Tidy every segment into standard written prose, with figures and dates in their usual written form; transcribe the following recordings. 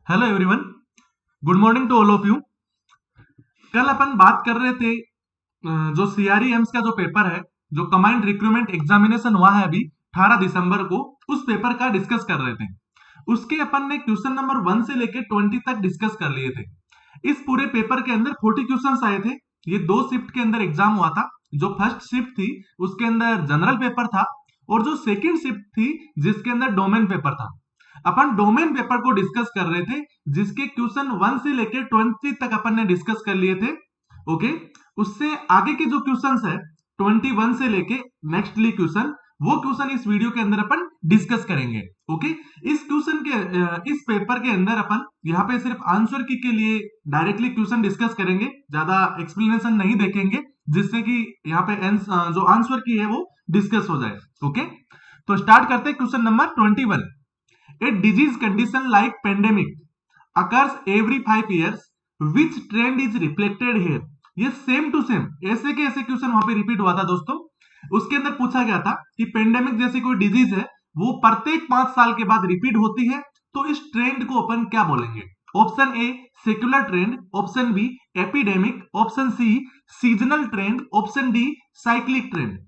Hello everyone, good morning to all of you. कल अपन बात कर रहे थे जो सीआरईएम्स का जो पेपर है, जो कमांड रिक्रूटमेंट एग्जामिनेशन हुआ है अभी 18 दिसंबर को, उस पेपर का डिस्कस कर रहे थे। उसके अपन ने क्वेश्चन नंबर 1 से लेके 20 तक डिस्कस कर लिए थे। इस पूरे पेपर के अंदर 40 क्वेश्चंस आए थे। ये दो शिफ्ट के अंदर एग्जाम हुआ था। जो फर्स्ट शिफ्ट थी उसके अंदर जनरल पेपर था, और जो सेकेंड शिफ्ट थी जिसके अंदर डोमेन पेपर था। अपन डोमेन पेपर को डिस्कस कर रहे थे, जिसके क्वेश्चन 1 से लेकर 20 तक अपन ने डिस्कस कर लिए थे। ओके, उससे आगे के जो क्वेश्चंस है 21 से लेके नेक्स्टली क्वेश्चन, वो क्वेश्चन इस वीडियो के अंदर अपन डिस्कस करेंगे। ओके, इस क्वेश्चन के इस पेपर के अंदर अपन यहाँ पे सिर्फ आंसर की के लिए डायरेक्टली क्वेश्चन डिस्कस करेंगे, ज्यादा एक्सप्लेनेशन नहीं देखेंगे, जिससे कि यहाँ पे जो आंसर की है वो डिस्कस हो जाए। ओके, तो स्टार्ट करते हैं question number 21। A disease condition like pandemic occurs every 5 years. Which trend is reflected here? ये सेम टू सेम ऐसे के ऐसे क्वेश्चन वहां पे रिपीट हुआ था दोस्तों। उसके अंदर पूछा गया था कि पेंडेमिक जैसी कोई डिजीज है, वो प्रत्येक 5 साल के बाद रिपीट होती है, तो इस ट्रेंड को अपन क्या बोलेंगे? Option A secular trend, option B epidemic, option C seasonal trend, option D cyclic trend.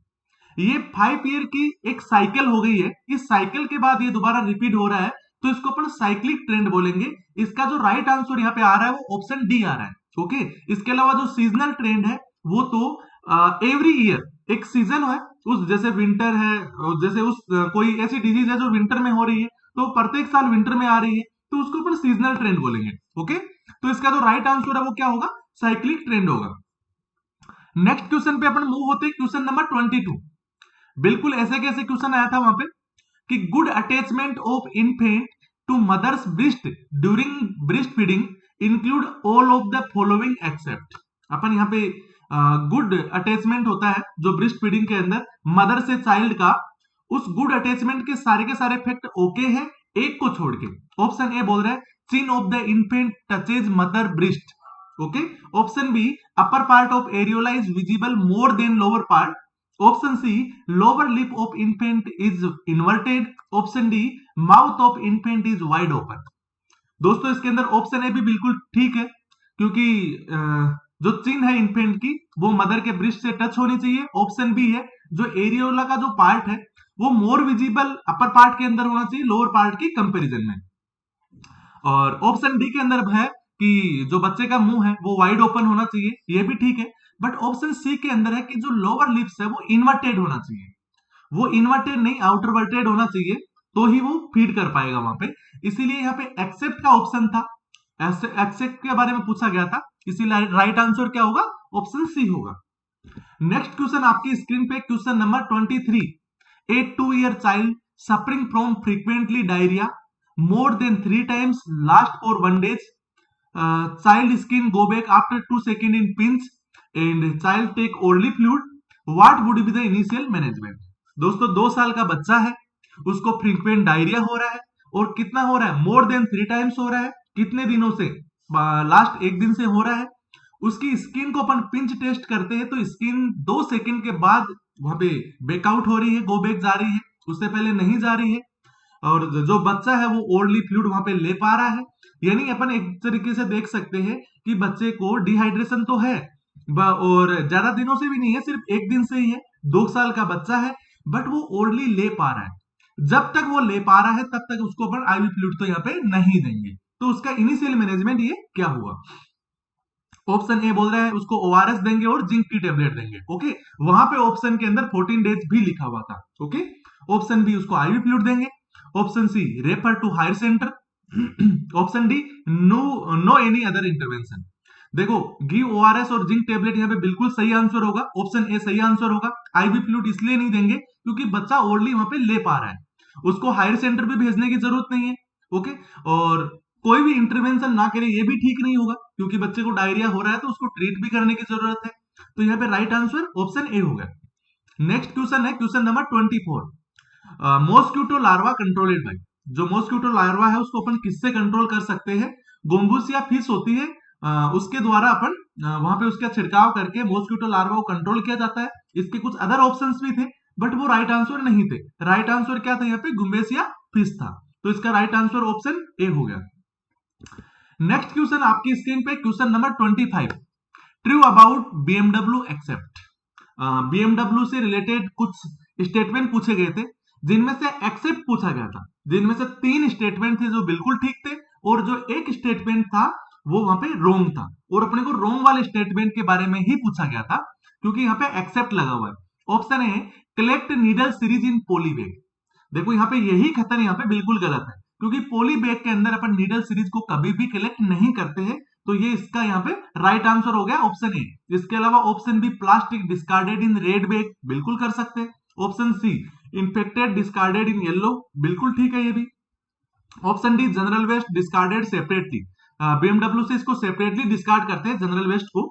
ये 5 ईयर की एक साइकिल हो गई है। इस साइकिल के बाद ये दोबारा रिपीट हो रहा है, तो इसको अपन साइक्लिक ट्रेंड बोलेंगे। इसका जो राइट आंसर यहाँ पे आ रहा है वो ऑप्शन डी आ रहा है। ओके, इसके अलावा जो सीजनल ट्रेंड है वो तो एवरी ईयर एक सीजन है, उस जैसे विंटर है, जैसे उस कोई ऐसी डिजीज है जो विंटर में हो रही है, तो प्रत्येक साल विंटर में आ रही है, तो उसको अपन सीजनल ट्रेंड बोलेंगे। ओके, तो इसका जो राइट आंसर है वो क्या होगा? साइक्लिक ट्रेंड होगा। नेक्स्ट क्वेश्चन पे अपन मूव होते हैं, क्वेश्चन नंबर 22। बिल्कुल ऐसे कैसे क्वेश्चन आया था वहां पे कि good attachment of infant to mother's breast during breast feeding include all of the following except. अपन यहाँ पे गुड अटैचमेंट होता है जो ब्रेस्ट फीडिंग के अंदर मदर से चाइल्ड का, उस गुड अटैचमेंट के सारे फैक्ट ओके है, एक को छोड़ के। ऑप्शन ए बोल रहा है chin of the infant touches mother breast. Okay, option B upper part of areola is visible more than lower part, option C lower lip of infant is inverted, option D mouth of infant is wide open. दोस्तों इसके अंदर option A भी बिल्कुल ठीक है, क्योंकि जो चिन्ह है इन्फेंट की वो मदर के ब्रेस्ट से टच होनी चाहिए। ऑप्शन बी है जो एरियोला का जो पार्ट है वो मोर विजिबल अपर पार्ट के अंदर होना चाहिए लोअर पार्ट की कंपैरिजन में। और ऑप्शन डी के अंदर है कि जो बच्चे का मुंह है वो वाइड ओपन होना चाहिए, ये भी ठीक है। बट ऑप्शन सी के अंदर है कि जो लोअर लिप्स है वो इन्वर्टेड होना चाहिए, वो इन्वर्टेड नहीं आउटरवर्टेड होना चाहिए, तो ही वो फीड कर पाएगा वहां पे। इसीलिए यहाँ पे एक्सेप्ट का ऑप्शन था, एक्सेप्ट के बारे में पूछा गया था, इसीलिए राइट आंसर क्या होगा? ऑप्शन सी होगा। नेक्स्ट क्वेश्चन आपकी स्क्रीन पे question number 23। A 2 year child suffering from frequently diarrhoea more than 3 times last for 1 day. Child skin go back after 2 seconds in pinch and child take only fluid. What would be the initial management? दोस्तों 2 साल का बच्चा है, उसको frequent diarrhoea हो रहा है, और कितना हो रहा है? मोर देन 3 times हो रहा है। कितने दिनों से? लास्ट एक दिन से हो रहा है। उसकी स्किन को अपन पिंच टेस्ट करते हैं, तो स्किन 2 सेकंड के बाद वहां पे बैकआउट हो रही है, गो बैक जा रही है, उससे पहले नहीं जा रही है। और जो बच्चा है वो ओरली फ्लूइड वहां पे ले पा रहा है। यानी अपन एक तरीके से देख सकते हैं कि बच्चे को डिहाइड्रेशन तो है, और ज्यादा दिनों से भी नहीं है, सिर्फ एक दिन से ही है। 2 साल का बच्चा है, बट वो ओरली ले पा रहा है। जब तक वो ले पा रहा है तब तक उसको अपन आईवी फ्लूइड तो यहाँ पे नहीं देंगे। तो उसका इनिशियल मैनेजमेंट ये क्या हुआ? ऑप्शन ए बोल रहा है उसको ओआरएस देंगे और जिंक की टेबलेट देंगे। ओके, वहां पे ऑप्शन के अंदर 14 डेज भी लिखा हुआ था। ओके, ऑप्शन बी उसको आईवी फ्लूइड देंगे, option C refer to higher centre, option D no no any other intervention. देखो गिव ओआरएस और जिंक टेबलेट यहाँ पे बिल्कुल सही आंसर होगा, ऑप्शन ए सही आंसर होगा। आईवी फ्लूइड इसलिए नहीं देंगे क्योंकि बच्चा ओरली वहां पे ले पा रहा है, उसको हायर सेंटर पे भेजने की जरूरत नहीं है। ओके, और कोई भी इंटरवेंशन ना करे ये भी ठीक नहीं होगा, क्योंकि बच्चे को डायरिया हो रहा है तो उसको ट्रीट भी करने की जरूरत है। तो यहाँ पे राइट आंसर ऑप्शन ए होगा। नेक्स्ट क्वेश्चन है question number 24। Mosquito larva controlled by. जो मॉस्क्यूटो लार्वा है उसको अपन किससे कंट्रोल कर सकते हैं? गोम्बूस या फिश होती है, उसके द्वारा अपन वहां पे उसका छिड़काव करके मॉस्क्यूटो लार्वा को कंट्रोल किया जाता है। इसके कुछ अदर ऑप्शंस भी थे, बट वो राइट आंसर नहीं थे। राइट आंसर क्या था यहाँ पे? गुम्बेस या फिश था। तो इसका राइट आंसर ऑप्शन ए हो गया। नेक्स्ट क्वेश्चन आपकी स्क्रीन पे question number 25, true about BMW except. BMW से रिलेटेड कुछ स्टेटमेंट पूछे गए थे जिनमें से एक्सेप्ट पूछा गया था, जिनमें से 3 स्टेटमेंट थे जो बिल्कुल ठीक थे और जो एक स्टेटमेंट था वो वहां पे रोंग था, और अपने को रोंग वाले स्टेटमेंट के बारे में ही पूछा गया था क्योंकि यहाँ पे एक्सेप्ट लगा हुआ है। Option A, collect needle syringes in poly bag. देखो यहाँ पे यही कथन यहाँ पे बिल्कुल गलत है क्योंकि पोली बैग के अंदर अपन नीडल सीरीज को कभी भी कलेक्ट नहीं करते हैं, तो ये इसका यहाँ पे राइट आंसर हो गया ऑप्शन ए। इसके अलावा option B, plastic discarded in red bag, बिल्कुल कर सकते हैं। Option C, infected discarded in yellow, बिल्कुल ठीक है ये भी। Option D, general waste discarded separately, BMW से इसको सेपरेटली डिस्कार्ड करते हैं जनरल वेस्ट को,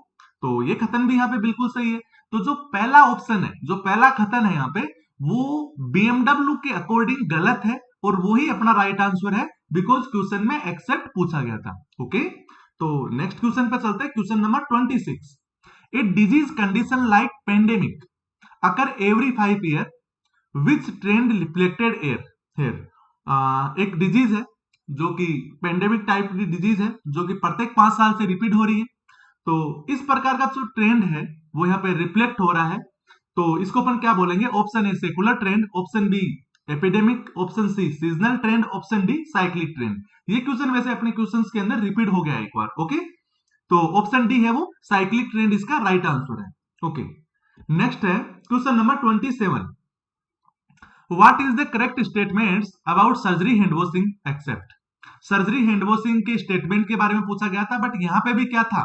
तो ये कथन भी यहाँ पे बिल्कुल सही है। तो जो पहला ऑप्शन है, जो पहला कथन है यहाँ पे, वो बीएमडब्ल्यू के अकॉर्डिंग गलत है और वो ही अपना राइट आंसर है बिकॉज क्वेश्चन में एक्सेप्ट पूछा गया था। ओके, तो नेक्स्ट क्वेश्चन पे चलते हैं, question number 26। A disease condition like pandemic occur every 5 year, which trend reflected here. एक डिजीज है जो कि पेंडेमिक टाइप की डिजीज है जो कि प्रत्येक 5 साल से रिपीट हो रही है, तो इस प्रकार का जो ट्रेंड है वो यहाँ पे रिफ्लेक्ट हो रहा है, तो इसको अपन क्या बोलेंगे? Option A secular trend, option B epidemic, option C seasonal trend, option D cyclic trend. ये क्वेश्चन वैसे अपने क्वेश्चंस के अंदर रिपीट हो गया एक बार। ओके, तो ऑप्शन डी है वो साइक्लिक ट्रेंड इसका राइट आंसर है। ओके, नेक्स्ट है question number 27। What is the correct statements about surgery hand washing except. Surgery hand washing के स्टेटमेंट के बारे में पूछा गया था, बट यहाँ पे भी क्या था?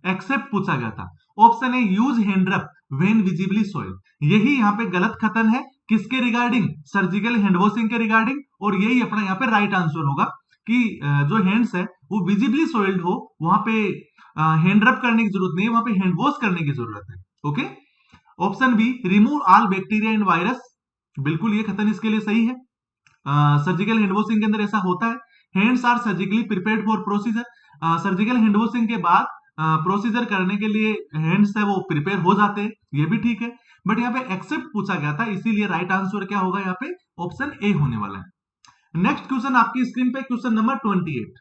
एक्सेप्ट पूछा गया था। ऑप्शन ए, यूज हैंड रब व्हेन विजिबली सोइल, यही यहाँ पे गलत कथन है। किसके रिगार्डिंग? सर्जिकल हैंड वॉशिंग के रिगार्डिंग, और यही अपना यहाँ पे राइट आंसर होगा कि जो हैंड्स है वो विजिबली सोइल्ड हो, वहां पे हैंड रब करने की जरूरत नहीं है, वहां पे हैंड वॉश करने की जरूरत है। Okay, option B, remove all bacteria and virus, बिल्कुल ये कथन इसके लिए सही है। सर्जिकल हैंड वॉशिंग के अंदर ऐसा होता है। Hands are surgically prepared for procedure, surgical hand washing के बाद प्रोसीजर करने के लिए हैंड्स है वो प्रिपेयर हो जाते हैं, ये भी ठीक है। बट यहाँ पे एक्सेप्ट पूछा गया था, इसीलिए राइट आंसर क्या होगा यहाँ पे? ऑप्शन ए होने वाला है। नेक्स्ट क्वेश्चन आपकी स्क्रीन पे क्वेश्चन नंबर 28।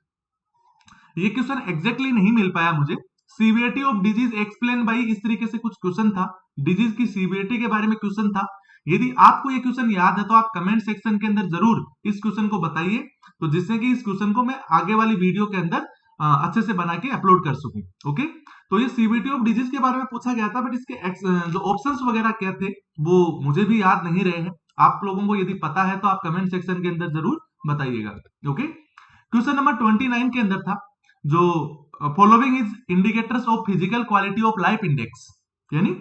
ये क्वेश्चन एग्जैक्टली नहीं मिल पाया मुझे। Severity of disease explain by, इस तरीके से कुछ क्वेश्चन था, डिजीज की सीवियरिटी के बारे में क्वेश्चन था। यदि आपको ये क्वेश्चन याद है तो आप कमेंट सेक्शन के अंदर जरूर इस क्वेश्चन को बताइए, तो जिससे कि इस क्वेश्चन को मैं आगे वाली वीडियो के अंदर अच्छे से बना के अपलोड कर सकूं। ओके, तो ये सीवियरिटी ऑफ डिजीज के बारे में पूछा गया था, बट इसके जो ऑप्शंस वगैरह क्या थे वो मुझे भी याद नहीं रहे हैं। आप लोगों को यदि पता है तो आप कमेंट सेक्शन के अंदर जरूर बताइएगा। ओके, क्वेश्चन नंबर 29 के अंदर था जो following is indicators of physical quality of life index, यानी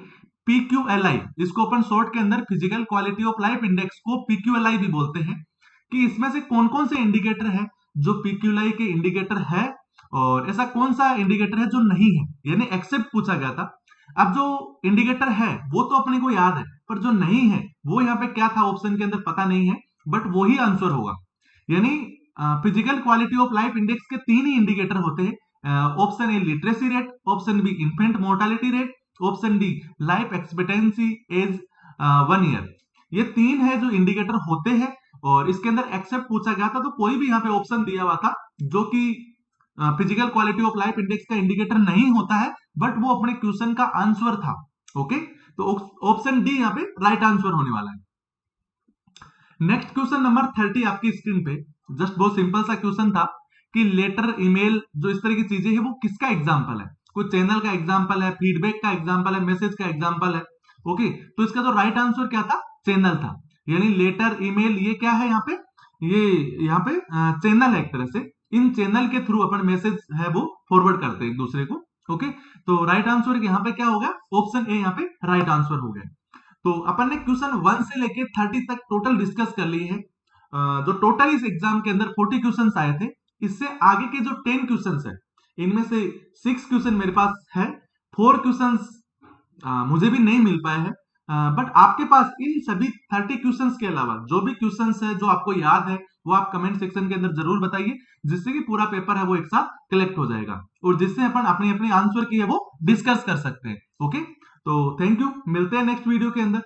PQLI, इसको अपन शॉर्ट के अंदर physical quality of life index को PQLI भी बोलते हैं, कि इसमें से कौन कौन से इंडिकेटर है जो PQLI के इंडिकेटर है और ऐसा कौन सा इंडिकेटर है जो नहीं है, यानी एक्सेप्ट पूछा गया था। अब जो इंडिकेटर है वो तो अपने को याद है, पर जो नहीं है वो यहाँ पे क्या था ऑप्शन के अंदर पता नहीं है, बट वो ही आंसर होगा। यानी physical quality of life index के 3 ही इंडिकेटर होते हैं। Option A literacy rate, option B infant mortality rate, option D life expectancy age 1 year. ये 3 है जो इंडिकेटर होते हैं, और इसके अंदर एक्सेप्ट पूछा गया था, तो कोई भी यहाँ पे ऑप्शन दिया हुआ था जो कि physical quality of life index का इंडिकेटर नहीं होता है, बट वो अपने क्वेश्चन का आंसर था। ओके, तो ऑप्शन डी यहाँ पे राइट आंसर होने वाला है। नेक्स्ट क्वेश्चन नंबर 30 आपकी स्क्रीन पे, जस्ट बहुत सिंपल सा क्वेश्चन था कि लेटर, ईमेल, जो इस तरह की चीजें है वो किसका एग्जांपल है? कोई चैनल का एग्जांपल है, फीडबैक का एग्जांपल है, मैसेज का एग्जांपल है। ओके, तो इसका जो राइट आंसर क्या था? चैनल था। यानी लेटर, ईमेल, ये क्या है यहाँ पे? ये यहाँ पे चैनल है एक तरह से। इन चैनल के थ्रू अपन मैसेज है वो फॉरवर्ड करते हैं एक दूसरे को। ओके, तो राइट आंसर यहाँ पे क्या होगा? ऑप्शन ए यहाँ पे राइट आंसर हो गया। तो अपन ने क्वेश्चन 1 से लेके 30 तक टोटल डिस्कस कर लिए हैं। जो टोटल इस एग्जाम के अंदर 40 क्वेश्चंस आए थे, इससे आगे के जो 10 क्वेश्चंस है, इनमें से 6 क्वेश्चन मेरे पास है, 4 क्वेश्चंस मुझे भी नहीं मिल पाए हैं। बट आपके पास इन सभी 30 क्वेश्चंस के अलावा जो भी क्वेश्चंस है जो आपको याद है वो आप कमेंट सेक्शन के अंदर जरूर बताइए, जिससे कि पूरा पेपर है वो एक साथ कलेक्ट हो जाएगा और जिससे अपन अपने अपने आंसर की है वो डिस्कस कर सकते हैं। ओके, तो थैंक यू, मिलते हैं नेक्स्ट वीडियो के अंदर।